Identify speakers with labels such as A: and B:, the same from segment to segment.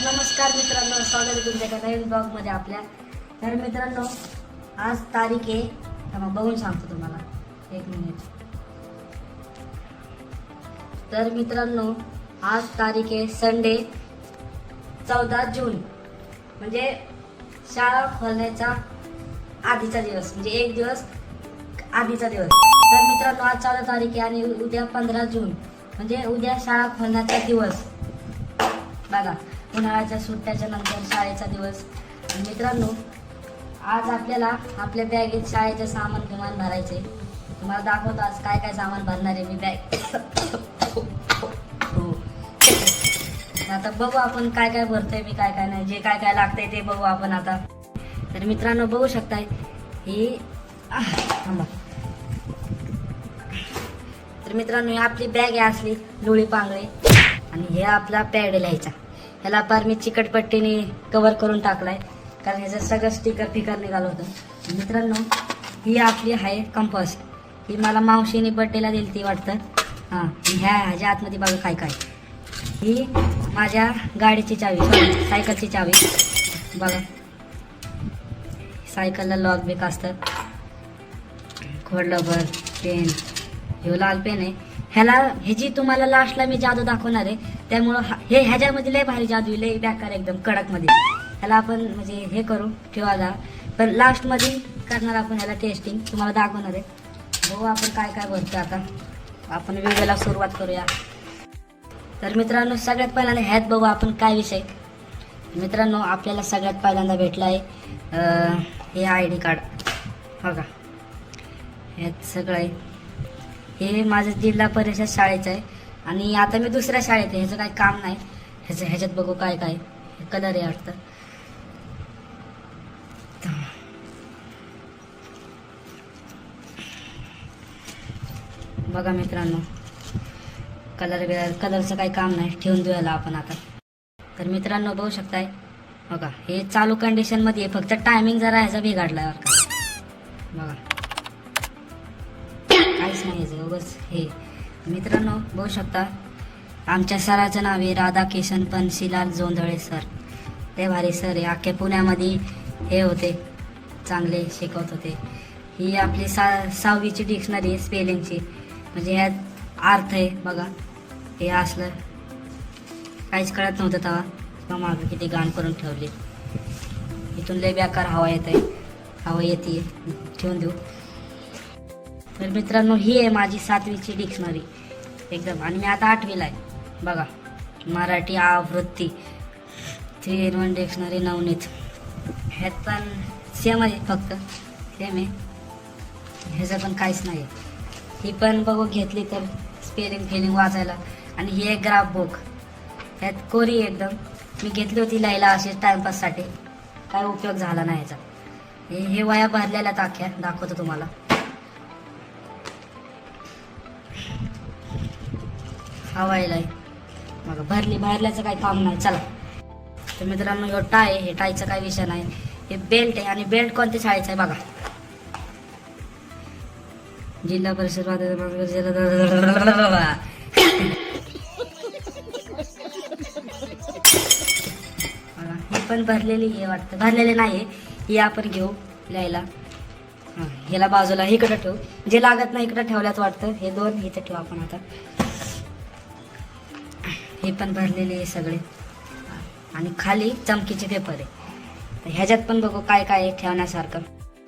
A: नमस्कार मित्रांनो, स्वागत आहे तुमच्या एका नवीन ब्लॉगमध्ये आपल्या. तर मित्रांनो, आज तारीख आहे, बघून सांगतो तुम्हाला, एक मिनिट. तर मित्रांनो, आज तारीख आहे संडे 14 जून, म्हणजे शाळा खोलण्याचा आधीचा दिवस, म्हणजे एक दिवस आधीचा दिवस. तर मित्रांनो, आज 14 तारीख आहे आणि उद्या 15 जून, म्हणजे उद्या शाळा खोलण्याचा दिवस. बघा, उन्हाळ्याच्या सुट्ट्याच्या नंतर शाळेचा दिवस. मित्रांनो, आज आपल्याला आपल्या बॅगेत शाळेचे सामान किमान भरायचे. तुम्हाला दाखवतो आज काय काय सामान भरणार आहे मी बॅग. आता बघू आपण काय काय भरतोय मी, काय काय नाही, जे काय काय लागतंय ते बघू आपण आता. तर मित्रांनो, बघू शकताय ही थांबा. तर मित्रांनो, ही आपली बॅग आहे असली लोळी पांगळे, आणि हे आपला पॅड लिहायचा. ह्याला पार मी चिकटपट्टीने कव्हर करून टाकलाय, कारण ह्याचं सगळं स्टिकर निघालं होतं. मित्रांनो, ही आपली आहे कंपास. ही मला मावशीने बड्डेला दिली ती वाटतं. हां, ह्याच्या आतमध्ये बघा काय काय. ही माझ्या गाडीची चावी, सायकलची चावी. बघा, सायकलला लॉक बिक असतं. खोडलंभर पेन, हे लाल पेन आहे. ह्याची तुम्हाला लास्टला मी जादू दाखवणार आहे, त्यामुळं हे ह्याच्यामध्ये लय भारी जादू, लय बेकार एकदम कडकमध्ये. ह्याला आपण म्हणजे हे करू ठेवायला, पण लास्टमध्ये करणार आपण ह्याला टेस्टिंग, तुम्हाला दाखवणार आहे. बघू आपण काय काय भरतो. आता आपण व्हिडिओला सुरुवात करूया. तर मित्रांनो, सगळ्यात पहिल्यांदा ह्यात बघू आपण काय विषय. मित्रांनो, आपल्याला सगळ्यात पहिल्यांदा भेटला आहे हे ID कार्ड. बघा, ह्यात सगळं आहे. हे माझं जिल्हा परिषद शाळेचं आहे, आणि आता मी दुसऱ्या शाळेत आहे. ह्याचं काही काम नाही. ह्याच्यात बघू काय काय कलर आहे वाटतं. बघा मित्रांनो, कलरचं काही काम नाही, ठेवून देऊया आपण आता. तर मित्रांनो, बघू शकताय, बघा हे चालू कंडिशनमध्ये आहे, फक्त टायमिंग जरा ह्याचा बिघडला आहे बघा, काहीच नाही बस हे. मित्रांनो, बघू शकता, आमच्या सराचं नाव आहे राधाकिशन पनशीलाल जोंधळे सर. ते भारी सर आहे, अख्ख्या पुण्यामध्ये हे होते, चांगले शिकवत होते. ही आपली 6वीची डिक्शनरी आहे स्पेलिंगची, म्हणजे ह्यात अर्थ आहे. बघा, हे असलं काहीच कळत नव्हतं तेव्हा, मागं किती गाण करून ठेवली. इथून लय बेकार हवा येते, ठेवून देऊ. तर मित्रांनो, ही आहे माझी 7वीची डिक्शनरी एकदम, आणि मी आता 8वीला आहे. बघा, मराठी आवृत्ती 3-in-1 डिक्शनरी नवनीत. ह्यात पण सेम आहे, फक्त सेम आहे, ह्याचं पण काहीच नाही. ही पण बघू घेतली तर स्पेलिंग वाचायला. आणि ही एक ग्राफ बुक, ह्यात कोरी एकदम, मी घेतली होती लिहायला अशी टाइमपाससाठी, काय उपयोग झाला नाही ह्याचा. हे वया भरलेल्या ताख्या दाखवतो तुम्हाला. हवायला आहे बघा, भरल्याचं काही काम नाही. चला, तर मित्रांनो, हे टाय आहे, हे टायचा काही विषय नाही. हे बेल्ट आहे, आणि बेल्ट कोणत्या शाळेचा आहे बघा, जिल्हा परिषद. ही पण भरलेली आहे वाटतं, भरलेली नाही, ही आपण घेऊ लिहायला. हां, ह्याला बाजूला इकडं ठेवू, जे लागत नाही इकडं ठेवल्यात वाटतं. हे 2 इथं ठेवू आपण आता. हे पण भरलेले आहे सगळे, आणि खाली चमकीचे पेपर आहे. तर ह्याच्यात पण बघू काय काय आहे ठेवण्यासारखं.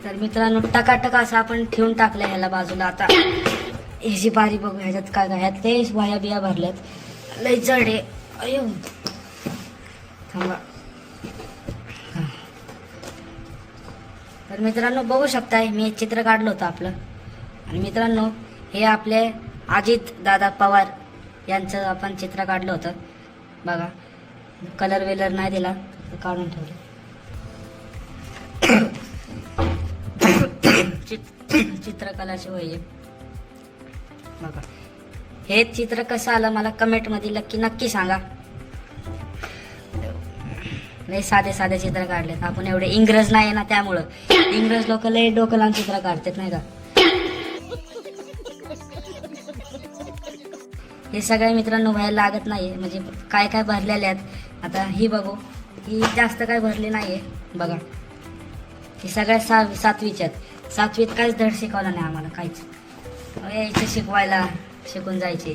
A: तर मित्रांनो, टकाटक असं आपण ठेवून टाकलं ह्याला बाजूला. आता ह्याची बारी बघू, ह्याच्यात काय काय, ह्यात लय वह्या बिया भरल्यात, लय जड आहे. अयो थांबा. तर मित्रांनो, बघू शकताय, मी एक चित्र काढलं होतं आपलं. आणि मित्रांनो, हे आपले अजित दादा पवार यांचं आपण चित्र काढलं होतं. बघा, कलर वेलर नाही दिला, काढून ठेवलं. चित्रकलाची वही. बघा, हे चित्र कसं आलं मला कमेंटमध्ये नक्की सांगा. लय साधे चित्र काढलेत आपण, एवढे इंग्रज नाही ना, त्यामुळं इंग्रज लोक लय डोकं लावून चित्र काढतात नाही का. हे सगळे मित्रांनो व्हायला लागत नाही आहे, म्हणजे काय काय भरलेले आहेत. आता ही बघू, ही जास्त काय भरली नाही आहे बघा. ही सगळ्या सातवीच्या आहेत. सातवीत काहीच धड शिकवलं नाही आम्हाला, काहीच. यायचं शिकवायला, शिकून जायचे.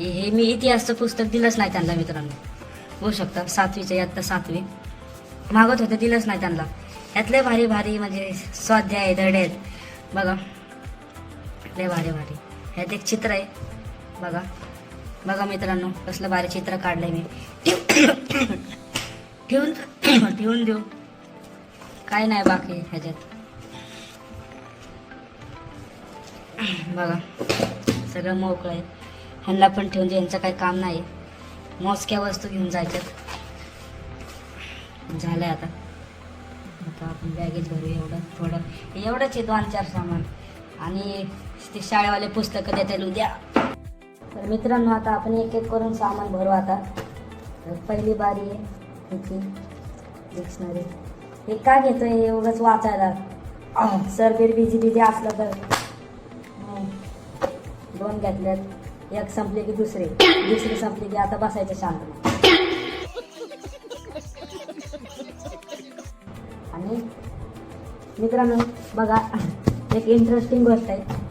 A: हे मी इतिहासचं पुस्तक दिलंच नाही त्यांना मित्रांनो, होऊ शकतं. सातवीच्या यात तर सातवी मागत होते, दिलंच नाही त्यांना. यातले भारी भारी म्हणजे स्वाध्याय धडे आहेत बघा, लय भारी भारी. ह्यात एक चित्र आहे बघा. बघा मित्रांनो, कसलं भारी चित्र काढलंय मी. ठेवून देऊ, काय नाही बाकी ह्याच्यात बघा. सगळं मोकळं आहे. ह्यांना पण ठेवून दे, यांचं काही काम नाही. मोजक्या वस्तू घेऊन जायच्यात. झालंय आता आपण बॅगेज भरू. एवढंच आहे, 2-4 सामान. आणि ते शाळेवाले पुस्तकं देतील उद्या. तर मित्रांनो, आता आपण एक एक करून सामान भरू. आता पहिली बारी आहे ह्याची डिक्शनरी. हे का घेतोय, हे उगाच वाचायला. सरबीर बिजी असलं तर 2 घेतल्यात. एक संपली की दुसरी संपली की आता बसायचं शांत. आणि मित्रांनो बघा, एक इंटरेस्टिंग गोष्ट आहे.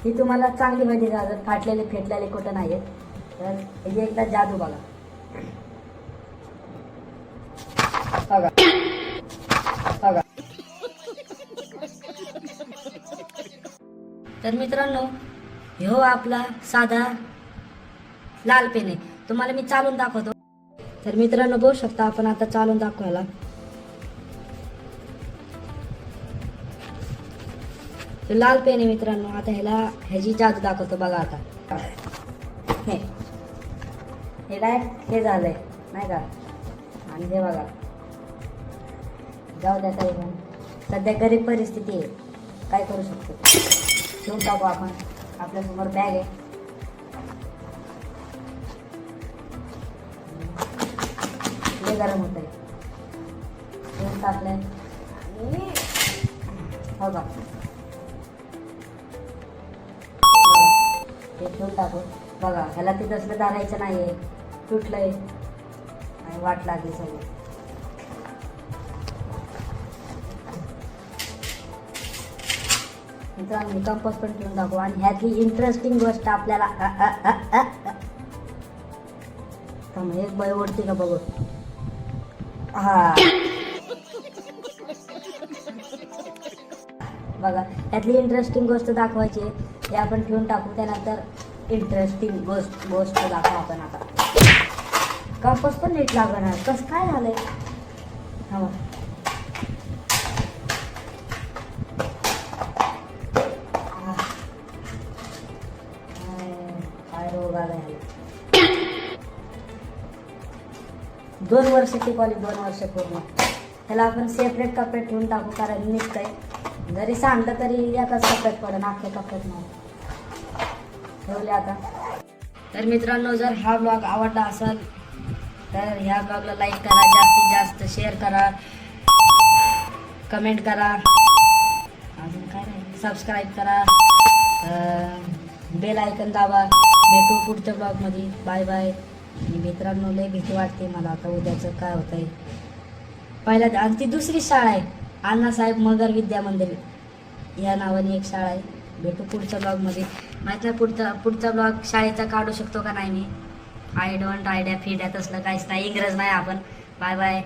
A: ही तुम्हाला चांगली माहिती झालं, फाटलेले फेटलेले कुठं नाही आहेत. तर हे एकदा जादू बघा. तर मित्रांनो, ह्यो आपला साधा लाल पेन आहे. तुम्हाला मी चालून दाखवतो. तर मित्रांनो बघू शकता, आपण आता चालून दाखवायला. लाल पेन आहे मित्रांनो. आता ह्याची जादू दाखवतो बघा. आता हे डायरेक्ट हे झालंय नाही का. आणि हे बघा, जाऊ द्या, काही पण सध्या गरीब परिस्थिती आहे, काय करू शकतो. ठेवून टाकू आपण. आपल्यासमोर बॅग आहे. हे गरम होत आहे, ठेवून टाकलंय. आणि हो का, हे ठेवून टाकू बघा. ह्याला ते तसलं दारायचं नाही आहे, तुटलंय आणि वाट लागली सगळं. मित्रांनो, कंपास पण ठेवून टाकू. आणि ह्यातली इंटरेस्टिंग गोष्ट आपल्याला एक बाई ओढते का बघू. हा बघा, ह्यातली इंटरेस्टिंग गोष्ट दाखवायची. हे आपण ठेवून टाकू. त्यानंतर इंटरेस्टिंग गोष्ट दाखवू आपण. आता कंपास पण नीट लागणार. कसं काय झालंय, हा काय रोग आलाय. 2 वर्ष टिकवली, 2 वर्ष पूर्ण. त्याला आपण सेपरेट कपडे ठेवून टाकू, कारण निघतंय. जरी सांडलं तरी एकाच कपड्यात पडेल, अख्ख्या कपड्यात नाही ठेवले. आता तर मित्रांनो, जर हा ब्लॉग आवडला असेल तर ह्या ब्लॉगला लाईक करा, जास्तीत जास्त शेअर करा, कमेंट करा, अजून काय नाही, सबस्क्राईब करा, बेल आयकन दाबा. भेटू पुढच्या ब्लॉगमध्ये. Bye bye. आणि मित्रांनो, लय भीती वाटते मला आता उद्याचं काय होतंय. पहिल्या आणि ती दुसरी शाळा आहे, अण्णासाहेब मगर विद्या मंदिर या नावाने एक शाळा आहे. भेटू पुढच्या ब्लॉगमध्ये. माहीत नाही पुढचा ब्लॉग शाळेचा काढू शकतो का नाही मी. आय डोंट आयडिया फिड्या तसलं काहीच नाही. इंग्रज नाही आपण. Bye bye.